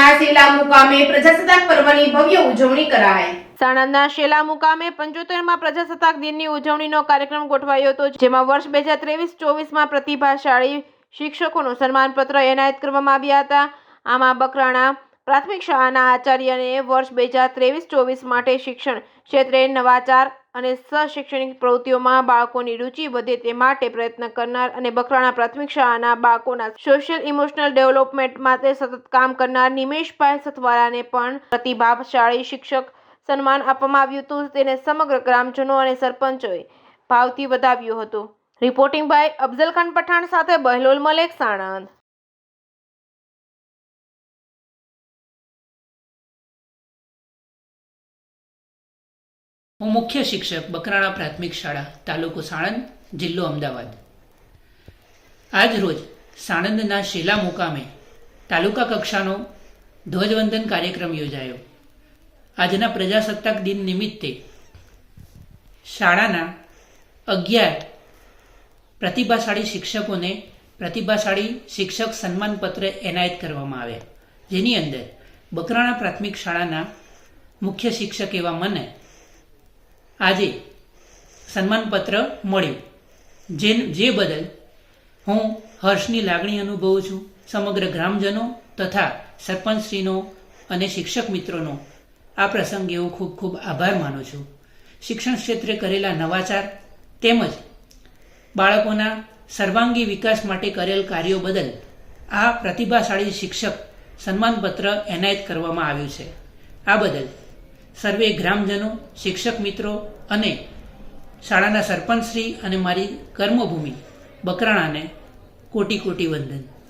સાણંદના શેલા મુકામે પ્રજાસત્તાક પર્વની ભવ્ય ઉજવણી કરાઈ। સાણંદના શેલા મુકામે 75માં પ્રજાસત્તાક દિનની ઉજવણીનો કાર્યક્રમ ગોઠવાયો હતો, જેમાં વર્ષ 2023-24માં પ્રતિભાશાળી શિક્ષકોનું સન્માનપત્ર એનાયત કરવામાં આવ્યા હતા। આમાં બકરાણા પ્રાથમિક શાળાના આચાર્યને વર્ષ 2023-24 માટે શિક્ષણ ક્ષેત્રે નવાચાર અને સહશૈક્ષણિક પ્રવૃત્તિઓમાં બાળકોની રુચિ વધે તે માટે પ્રયત્ન કરનાર અને બકરાણા પ્રાથમિક શાળાના બાળકોના સોશિયલ ઇમોશનલ ડેવલપમેન્ટ માટે સતત કામ કરનાર નિમેશભાઈ સથવારાને પણ પ્રતિભાશાળી શિક્ષક સન્માન આપવામાં આવ્યું હતું। તેને સમગ્ર ગ્રામજનો અને સરપંચોએ ભાવથી વધાવ્યું હતું। રિપોર્ટિંગ બાય અફઝલ ખાન પઠાણ સાથે બહલોલ મલેક, સાણંદ। હું મુખ્ય શિક્ષક બકરાણા પ્રાથમિક શાળા, તાલુકો સાણંદ, જિલ્લો અમદાવાદ। આજ રોજ સાણંદના શેલા મુકામે તાલુકા કક્ષાનો ધ્વજવંદન કાર્યક્રમ યોજાયો। આજના પ્રજાસત્તાક દિન નિમિત્તે શાળાના 11 પ્રતિભાશાળી શિક્ષકોને પ્રતિભાશાળી શિક્ષક સન્માનપત્ર એનાયત કરવામાં આવ્યા, જેની અંદર બકરાણા પ્રાથમિક શાળાના મુખ્ય શિક્ષક એવા મને આજે સન્માનપત્ર મળ્યું, જે બદલ હું હર્ષની લાગણી અનુભવું છું। સમગ્ર ગ્રામજનો તથા સરપંચશ્રીનો અને શિક્ષક મિત્રોનો આ પ્રસંગે હું ખૂબ ખૂબ આભાર માનું છું। શિક્ષણ ક્ષેત્રે કરેલા નવાચાર તેમજ બાળકોના સર્વાંગી વિકાસ માટે કરેલ કાર્યો બદલ આ પ્રતિભાશાળી શિક્ષક સન્માનપત્ર એનાયત કરવામાં આવ્યું છે। આ બદલ સર્વે ગ્રામજનો, શિક્ષક મિત્રો અને શાળાના સરપંચશ્રી અને મારી કર્મભૂમિ બકરાણાને કોટી કોટી વંદન।